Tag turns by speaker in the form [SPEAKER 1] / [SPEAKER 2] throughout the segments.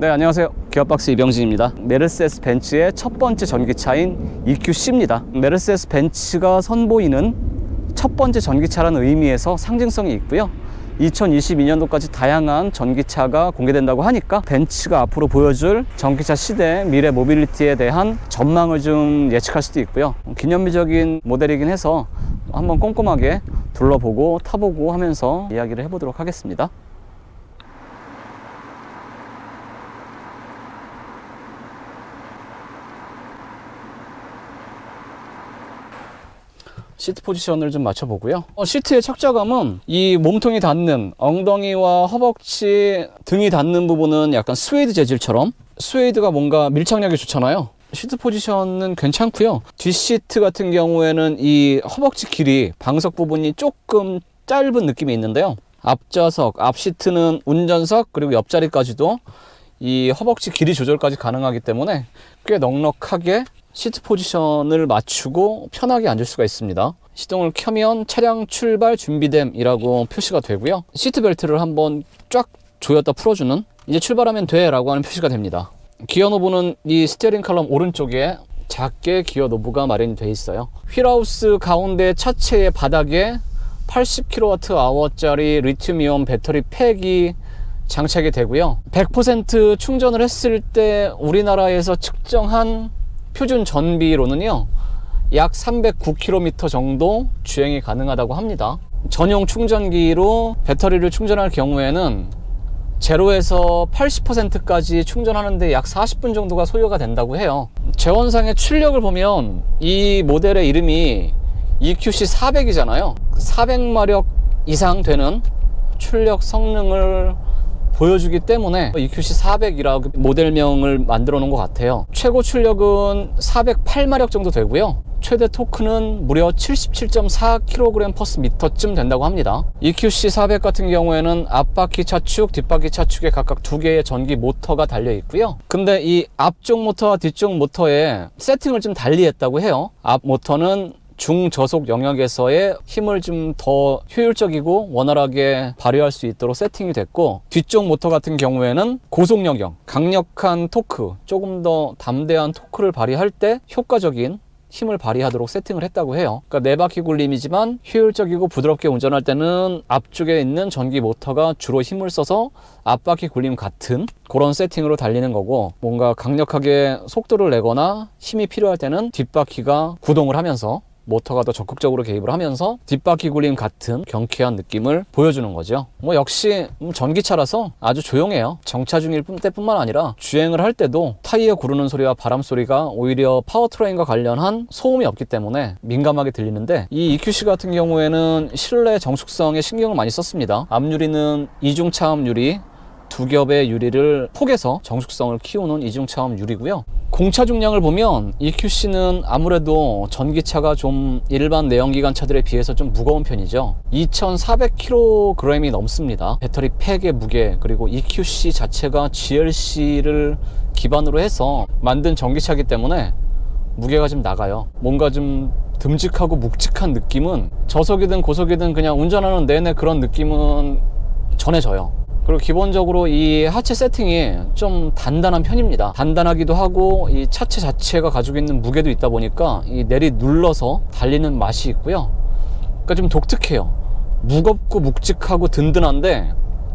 [SPEAKER 1] 네, 안녕하세요. 기아박스 이병진입니다. 메르세데스 벤츠의 첫 번째 전기차인 EQC입니다. 메르세데스 벤츠가 선보이는 첫 번째 전기차라는 의미에서 상징성이 있고요. 2022년도까지 다양한 전기차가 공개된다고 하니까 벤츠가 앞으로 보여줄 전기차 시대 미래 모빌리티에 대한 전망을 좀 예측할 수도 있고요. 기념비적인 모델이긴 해서 한번 꼼꼼하게 둘러보고 타보고 하면서 이야기를 해보도록 하겠습니다. 시트 포지션을 좀 맞춰보고요. 시트의 착자감은 이 몸통이 닿는 엉덩이와 허벅지, 등이 닿는 부분은 약간 스웨이드 재질처럼, 스웨이드가 뭔가 밀착력이 좋잖아요. 시트 포지션은 괜찮고요. 뒷시트 같은 경우에는 이 허벅지 길이, 방석 부분이 조금 짧은 느낌이 있는데요. 앞좌석, 앞시트는 운전석 그리고 옆자리까지도 이 허벅지 길이 조절까지 가능하기 때문에 꽤 넉넉하게 시트 포지션을 맞추고 편하게 앉을 수가 있습니다. 시동을 켜면 차량 출발 준비됨이라고 표시가 되고요. 시트 벨트를 한번 쫙 조였다 풀어주는, 이제 출발하면 돼 라고 하는 표시가 됩니다. 기어 노브는 이 스티어링 칼럼 오른쪽에 작게 기어 노브가 마련이 되어 있어요. 휠하우스 가운데 차체의 바닥에 80kWh짜리 리튬이온 배터리 팩이 장착이 되고요. 100% 충전을 했을 때 우리나라에서 측정한 표준 전비로는요, 약 309km 정도 주행이 가능하다고 합니다. 전용 충전기로 배터리를 충전할 경우에는 0에서 80%까지 충전하는데 약 40분 정도가 소요가 된다고 해요. 제원상의 출력을 보면 이 모델의 이름이 EQC 400이잖아요. 400마력 이상 되는 출력 성능을 보여주기 때문에 EQC 400이라고 모델명을 만들어 놓은 것 같아요. 최고 출력은 408마력 정도 되고요. 최대 토크는 무려 77.4kg/m쯤 된다고 합니다. EQC 400 같은 경우에는 앞바퀴 차축, 뒷바퀴 차축에 각각 2개의 전기 모터가 달려 있고요. 근데 이 앞쪽 모터와 뒤쪽 모터에 세팅을 좀 달리 했다고 해요. 앞 모터는 중저속 영역에서의 힘을 좀 더 효율적이고 원활하게 발휘할 수 있도록 세팅이 됐고, 뒤쪽 모터 같은 경우에는 고속 영역, 강력한 토크, 조금 더 담대한 토크를 발휘할 때 효과적인 힘을 발휘하도록 세팅을 했다고 해요. 그러니까 4바퀴 굴림이지만 효율적이고 부드럽게 운전할 때는 앞쪽에 있는 전기 모터가 주로 힘을 써서 앞바퀴 굴림 같은 그런 세팅으로 달리는 거고, 뭔가 강력하게 속도를 내거나 힘이 필요할 때는 뒷바퀴가 구동을 하면서 모터가 더 적극적으로 개입을 하면서 뒷바퀴 굴림 같은 경쾌한 느낌을 보여주는 거죠. 역시 전기차라서 아주 조용해요. 정차 중일 때뿐만 아니라 주행을 할 때도 타이어 구르는 소리와 바람 소리가 오히려 파워트레인과 관련한 소음이 없기 때문에 민감하게 들리는데, 이 EQC 같은 경우에는 실내 정숙성에 신경을 많이 썼습니다. 앞유리는 이중차음 유리, 2겹의 유리를 폭에서 정숙성을 키우는 이중차음 유리고요. 공차 중량을 보면 EQC는 아무래도 전기차가 좀 일반 내연기관 차들에 비해서 좀 무거운 편이죠. 2400kg이 넘습니다. 배터리 팩의 무게, 그리고 EQC 자체가 GLC를 기반으로 해서 만든 전기차이기 때문에 무게가 좀 나가요. 뭔가 좀 듬직하고 묵직한 느낌은 저속이든 고속이든 그냥 운전하는 내내 그런 느낌은 전해져요. 그리고 기본적으로 이 하체 세팅이 좀 단단한 편입니다. 단단하기도 하고 이 차체 자체가 가지고 있는 무게도 있다 보니까 이 내리 눌러서 달리는 맛이 있고요. 그러니까 좀 독특해요. 무겁고 묵직하고 든든한데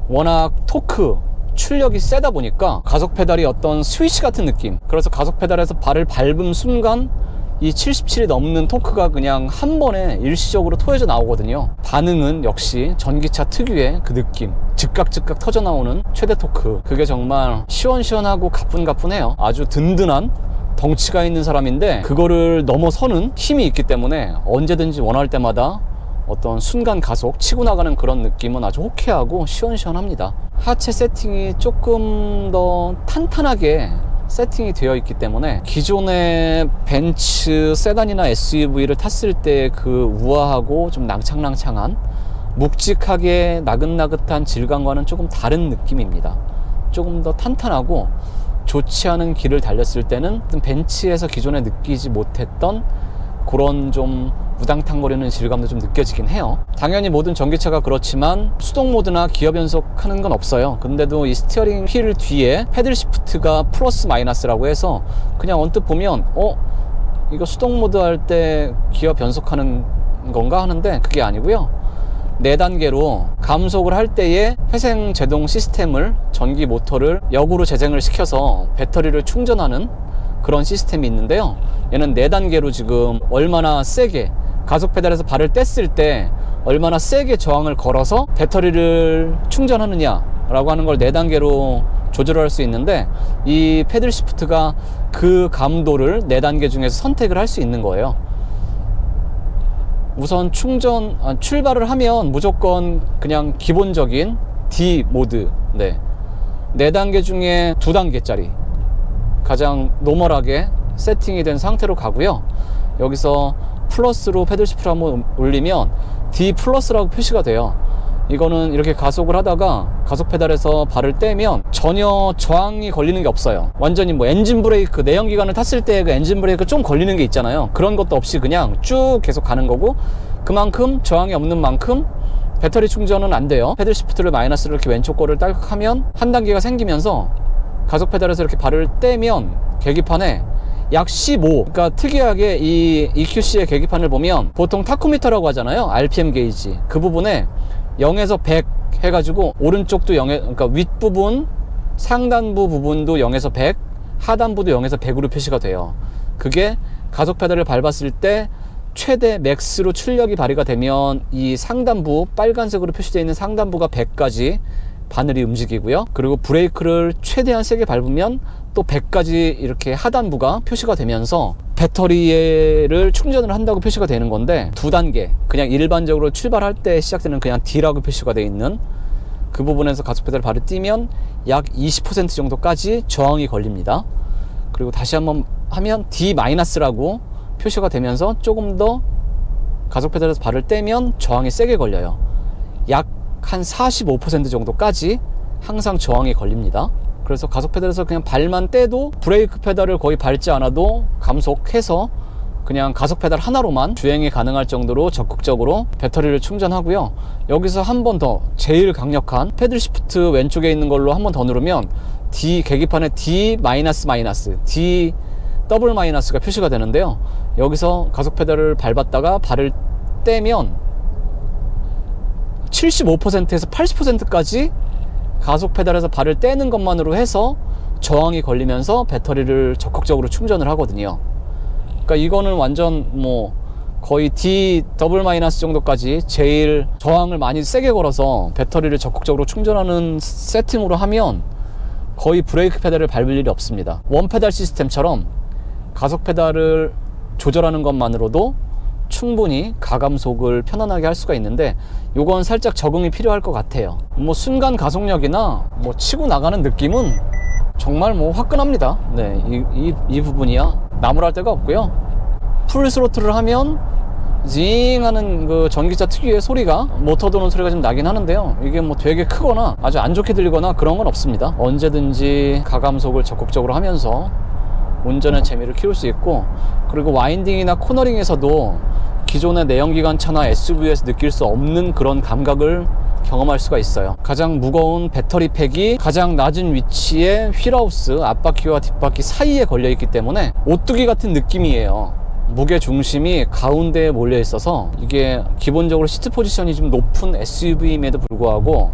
[SPEAKER 1] 워낙 토크, 출력이 세다 보니까 가속 페달이 어떤 스위치 같은 느낌. 그래서 가속 페달에서 발을 밟은 순간 이 77이 넘는 토크가 그냥 한 번에 일시적으로 토해져 나오거든요. 반응은 역시 전기차 특유의 그 느낌, 즉각 터져 나오는 최대 토크, 그게 정말 시원시원하고 가뿐가뿐해요. 아주 든든한 덩치가 있는 사람인데 그거를 넘어서는 힘이 있기 때문에 언제든지 원할 때마다 어떤 순간 가속 치고 나가는 그런 느낌은 아주 호쾌하고 시원시원합니다. 하체 세팅이 조금 더 탄탄하게 세팅이 되어 있기 때문에 기존의 벤츠 세단이나 SUV를 탔을 때 그 우아하고 좀 낭창낭창한 묵직하게 나긋나긋한 질감과는 조금 다른 느낌입니다. 조금 더 탄탄하고 좋지 않은 길을 달렸을 때는 벤츠에서 기존에 느끼지 못했던 그런 좀 우당탕거리는 질감도 좀 느껴지긴 해요. 당연히 모든 전기차가 그렇지만 수동 모드나 기어 변속하는 건 없어요. 근데도 이 스티어링 휠 뒤에 패들 시프트가 플러스 마이너스라고 해서 그냥 언뜻 보면 이거 수동 모드 할 때 기어 변속하는 건가 하는데 그게 아니고요. 4단계로 감속을 할 때에 회생 제동 시스템을, 전기 모터를 역으로 재생을 시켜서 배터리를 충전하는 그런 시스템이 있는데요. 얘는 4단계로 지금 얼마나 세게, 가속 페달에서 발을 뗐을 때 얼마나 세게 저항을 걸어서 배터리를 충전하느냐 라고 하는 걸 4단계로 조절할 수 있는데, 이 패들 시프트가 그 감도를 4단계 중에서 선택을 할 수 있는 거예요. 우선 출발을 하면 무조건 그냥 기본적인 D 모드, 4단계 중에 2단계짜리 가장 노멀하게 세팅이 된 상태로 가고요. 여기서 플러스로 패들 시프트를 한번 올리면 D 플러스라고 표시가 돼요. 이거는 이렇게 가속을 하다가 가속 페달에서 발을 떼면 전혀 저항이 걸리는 게 없어요. 완전히 뭐 엔진 브레이크, 내연기관을 탔을 때 그 엔진 브레이크 좀 걸리는 게 있잖아요. 그런 것도 없이 그냥 쭉 계속 가는 거고, 그만큼 저항이 없는 만큼 배터리 충전은 안 돼요. 패들 시프트를 마이너스를 이렇게 왼쪽 거를 딸깍하면 한 단계가 생기면서 가속 페달에서 이렇게 발을 떼면 계기판에 약 15, 그러니까 특이하게 이 EQC의 계기판을 보면 보통 타코미터라고 하잖아요. RPM 게이지. 그 부분에 0에서 100 해가지고 오른쪽도 0에, 그러니까 윗부분, 상단부 부분도 0에서 100, 하단부도 0에서 100으로 표시가 돼요. 그게 가속 페달을 밟았을 때 최대 맥스로 출력이 발휘가 되면 이 상단부, 빨간색으로 표시되어 있는 상단부가 100까지 바늘이 움직이고요. 그리고 브레이크를 최대한 세게 밟으면 또 100까지 이렇게 하단부가 표시가 되면서 배터리를 충전을 한다고 표시가 되는 건데, 2단계, 그냥 일반적으로 출발할 때 시작되는 그냥 D라고 표시가 되어 있는 그 부분에서 가속 페달을 발을 띄면 약 20% 정도까지 저항이 걸립니다. 그리고 다시 한번 하면 D-라고 표시가 되면서 조금 더 가속 페달에서 발을 떼면 저항이 세게 걸려요. 약 한 45% 정도까지 항상 저항이 걸립니다. 그래서 가속 페달에서 그냥 발만 떼도 브레이크 페달을 거의 밟지 않아도 감속해서 그냥 가속 페달 하나로만 주행이 가능할 정도로 적극적으로 배터리를 충전하고요. 여기서 한 번 더 제일 강력한 패들 시프트 왼쪽에 있는 걸로 한 번 더 누르면 D 계기판에 D D 더블 마이너스가 표시가 되는데요. 여기서 가속 페달을 밟았다가 발을 떼면 75%에서 80%까지 가속 페달에서 발을 떼는 것만으로 해서 저항이 걸리면서 배터리를 적극적으로 충전을 하거든요. 그러니까 이거는 완전 뭐 거의 D 더블 마이너스 정도까지 제일 저항을 많이 세게 걸어서 배터리를 적극적으로 충전하는 세팅으로 하면 거의 브레이크 페달을 밟을 일이 없습니다. 원 페달 시스템처럼 가속 페달을 조절하는 것만으로도 충분히 가감속을 편안하게 할 수가 있는데, 요건 살짝 적응이 필요할 것 같아요. 뭐 순간 가속력이나 뭐 치고 나가는 느낌은 정말 뭐 화끈합니다. 이 부분이야 나무랄 데가 없고요. 풀 스로틀을 하면 징 하는 그 전기차 특유의 소리가, 모터 도는 소리가 좀 나긴 하는데요. 이게 뭐 되게 크거나 아주 안 좋게 들리거나 그런 건 없습니다. 언제든지 가감속을 적극적으로 하면서 운전의 재미를 키울 수 있고, 그리고 와인딩이나 코너링에서도 기존의 내연기관 차나 SUV에서 느낄 수 없는 그런 감각을 경험할 수가 있어요. 가장 무거운 배터리 팩이 가장 낮은 위치에 휠하우스, 앞바퀴와 뒷바퀴 사이에 걸려 있기 때문에 오뚜기 같은 느낌이에요. 무게 중심이 가운데에 몰려 있어서 이게 기본적으로 시트 포지션이 좀 높은 SUV임에도 불구하고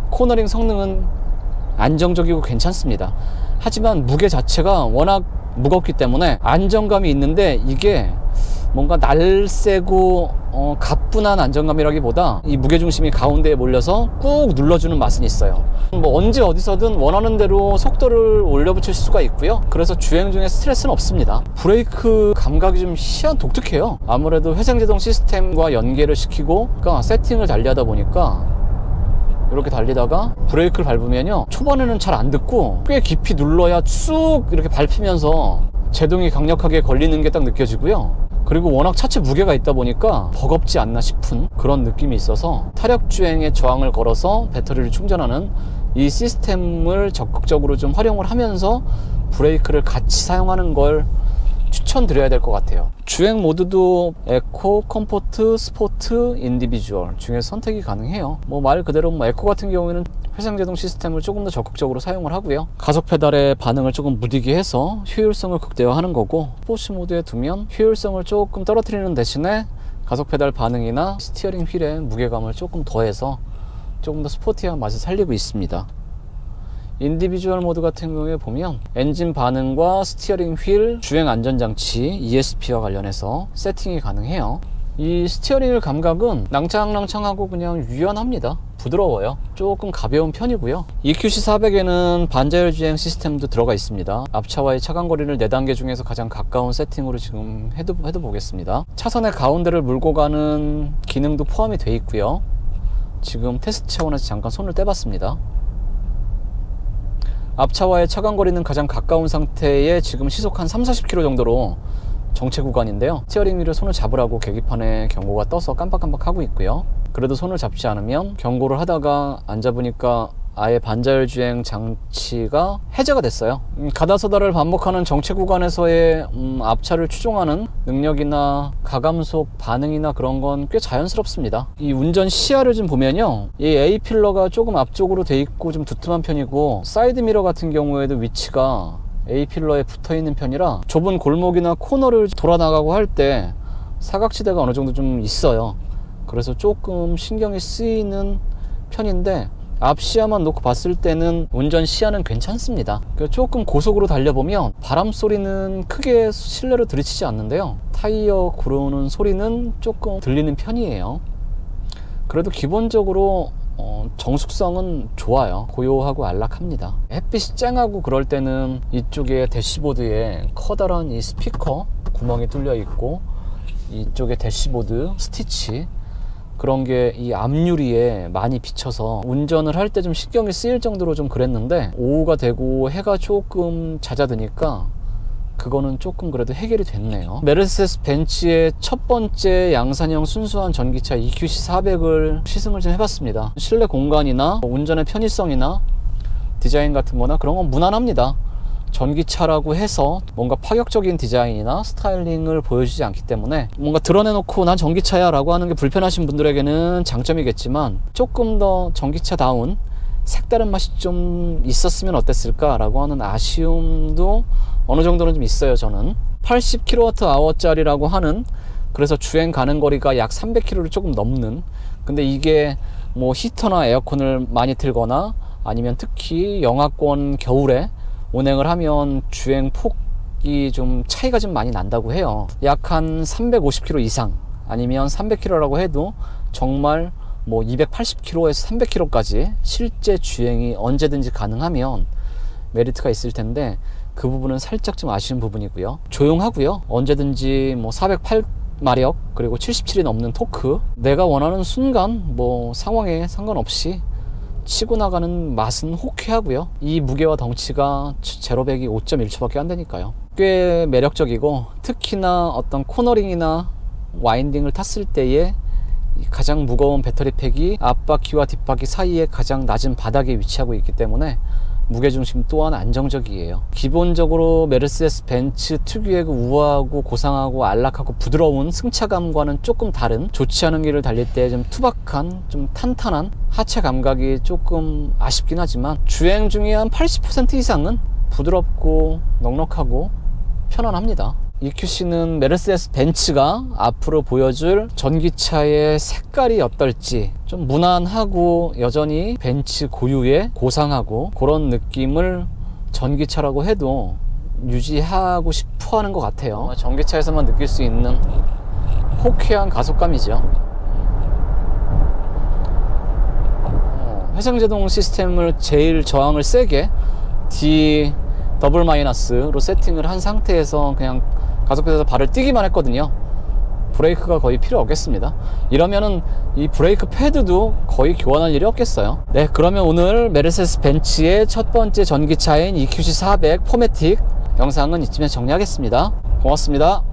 [SPEAKER 1] 코너링 성능은 안정적이고 괜찮습니다. 하지만 무게 자체가 워낙 무겁기 때문에 안정감이 있는데, 이게 뭔가 날쌔고 가뿐한 안정감이라기보다 이 무게중심이 가운데에 몰려서 꾹 눌러주는 맛은 있어요. 뭐 언제 어디서든 원하는 대로 속도를 올려붙일 수가 있고요. 그래서 주행 중에 스트레스는 없습니다. 브레이크 감각이 좀 독특해요. 아무래도 회생제동 시스템과 연계를 시키고 그러니까 세팅을 달리하다 보니까 이렇게 달리다가 브레이크를 밟으면요, 초반에는 잘 안 듣고 꽤 깊이 눌러야 쑥 이렇게 밟히면서 제동이 강력하게 걸리는 게 딱 느껴지고요. 그리고 워낙 차체 무게가 있다 보니까 버겁지 않나 싶은 그런 느낌이 있어서 타력 주행에 저항을 걸어서 배터리를 충전하는 이 시스템을 적극적으로 좀 활용을 하면서 브레이크를 같이 사용하는 걸 추천드려야 될 것 같아요. 주행 모드도 에코, 컴포트, 스포트, 인디비주얼 중에 선택이 가능해요. 뭐 말 그대로 뭐 에코 같은 경우에는 회생제동 시스템을 조금 더 적극적으로 사용을 하고요. 가속 페달의 반응을 조금 무디게 해서 효율성을 극대화하는 거고, 스포츠 모드에 두면 효율성을 조금 떨어뜨리는 대신에 가속 페달 반응이나 스티어링 휠의 무게감을 조금 더해서 조금 더 스포티한 맛을 살리고 있습니다. 인디비주얼 모드 같은 경우에 보면 엔진 반응과 스티어링 휠, 주행 안전장치, ESP와 관련해서 세팅이 가능해요. 이 스티어링 휠 감각은 낭창낭창하고 그냥 유연합니다. 부드러워요. 조금 가벼운 편이고요. EQC400에는 반자율 주행 시스템도 들어가 있습니다. 앞차와의 차간거리를 4단계 중에서 가장 가까운 세팅으로 지금 해도 보겠습니다. 차선의 가운데를 물고 가는 기능도 포함이 되어 있고요. 지금 테스트 차원에서 잠깐 손을 떼봤습니다. 앞차와의 차간거리는 가장 가까운 상태에 지금 시속 한 30-40km 정도로 정체 구간인데요. 스티어링 휠을 손을 잡으라고 계기판에 경고가 떠서 깜빡깜빡 하고 있고요. 그래도 손을 잡지 않으면 경고를 하다가 안 잡으니까 아예 반자율 주행 장치가 해제가 됐어요. 가다서다를 반복하는 정체 구간에서의 앞차를 추종하는 능력이나 가감속 반응이나 그런 건 꽤 자연스럽습니다. 이 운전 시야를 좀 보면요, 이 A필러가 조금 앞쪽으로 돼 있고 좀 두툼한 편이고, 사이드 미러 같은 경우에도 위치가 A필러에 붙어 있는 편이라 좁은 골목이나 코너를 돌아 나가고 할 때 사각지대가 어느 정도 좀 있어요. 그래서 조금 신경이 쓰이는 편인데, 앞 시야만 놓고 봤을 때는 운전 시야는 괜찮습니다. 조금 고속으로 달려보면 바람 소리는 크게 실내로 들이치지 않는데요, 타이어 구르는 소리는 조금 들리는 편이에요. 그래도 기본적으로 정숙성은 좋아요. 고요하고 안락합니다. 햇빛이 쨍하고 그럴 때는 이쪽에 대시보드에 커다란 이 스피커 구멍이 뚫려 있고, 이쪽에 대시보드 스티치 그런 게 이 앞유리에 많이 비쳐서 운전을 할 때 좀 신경이 쓰일 정도로 좀 그랬는데, 오후가 되고 해가 조금 잦아드니까 그거는 조금 그래도 해결이 됐네요. 메르세데스 벤츠의 첫 번째 양산형 순수한 전기차 EQC400을 시승을 좀 해봤습니다. 실내 공간이나 운전의 편의성이나 디자인 같은 거나 그런 건 무난합니다. 전기차라고 해서 뭔가 파격적인 디자인이나 스타일링을 보여주지 않기 때문에 뭔가 드러내놓고 난 전기차야 라고 하는 게 불편하신 분들에게는 장점이겠지만, 조금 더 전기차다운 색다른 맛이 좀 있었으면 어땠을까 라고 하는 아쉬움도 어느 정도는 좀 있어요. 저는 80kWh 짜리라고 하는, 그래서 주행 가는 거리가 약 300km를 조금 넘는, 근데 이게 뭐 히터나 에어컨을 많이 틀거나 아니면 특히 영하권 겨울에 운행을 하면 주행 폭이 좀 차이가 좀 많이 난다고 해요. 약 한 350km 이상 아니면 300km라고 해도 정말 뭐 280km에서 300km까지 실제 주행이 언제든지 가능하면 메리트가 있을 텐데, 그 부분은 살짝 좀 아쉬운 부분이고요. 조용하고요. 언제든지 뭐 408마력 그리고 77이 넘는 토크, 내가 원하는 순간 뭐 상황에 상관없이 치고 나가는 맛은 호쾌하고요. 이 무게와 덩치가 제로백이 5.1초밖에 안 되니까요. 꽤 매력적이고, 특히나 어떤 코너링이나 와인딩을 탔을 때에 가장 무거운 배터리팩이 앞바퀴와 뒷바퀴 사이에 가장 낮은 바닥에 위치하고 있기 때문에 무게중심 또한 안정적이에요. 기본적으로 메르세데스 벤츠 특유의 그 우아하고 고상하고 안락하고 부드러운 승차감과는 조금 다른, 좋지 않은 길을 달릴 때 좀 투박한, 좀 탄탄한 하체 감각이 조금 아쉽긴 하지만, 주행 중에 한 80% 이상은 부드럽고 넉넉하고 편안합니다. EQC는 메르세데스 벤츠가 앞으로 보여줄 전기차의 색깔이 어떨지, 좀 무난하고 여전히 벤츠 고유의 고상하고 그런 느낌을 전기차라고 해도 유지하고 싶어 하는 것 같아요. 전기차에서만 느낄 수 있는 호쾌한 가속감이죠. 회생제동 시스템을 제일 저항을 세게 D 더블 마이너스로 세팅을 한 상태에서 그냥 가속ped에서 발을 띄기만 했거든요. 브레이크가 거의 필요 없겠습니다. 이러면은 이 브레이크 패드도 거의 교환할 일이 없겠어요. 네, 그러면 오늘 메르세데스 벤츠의 첫 번째 전기차인 EQC400 포매틱 영상은 이쯤에 정리하겠습니다. 고맙습니다.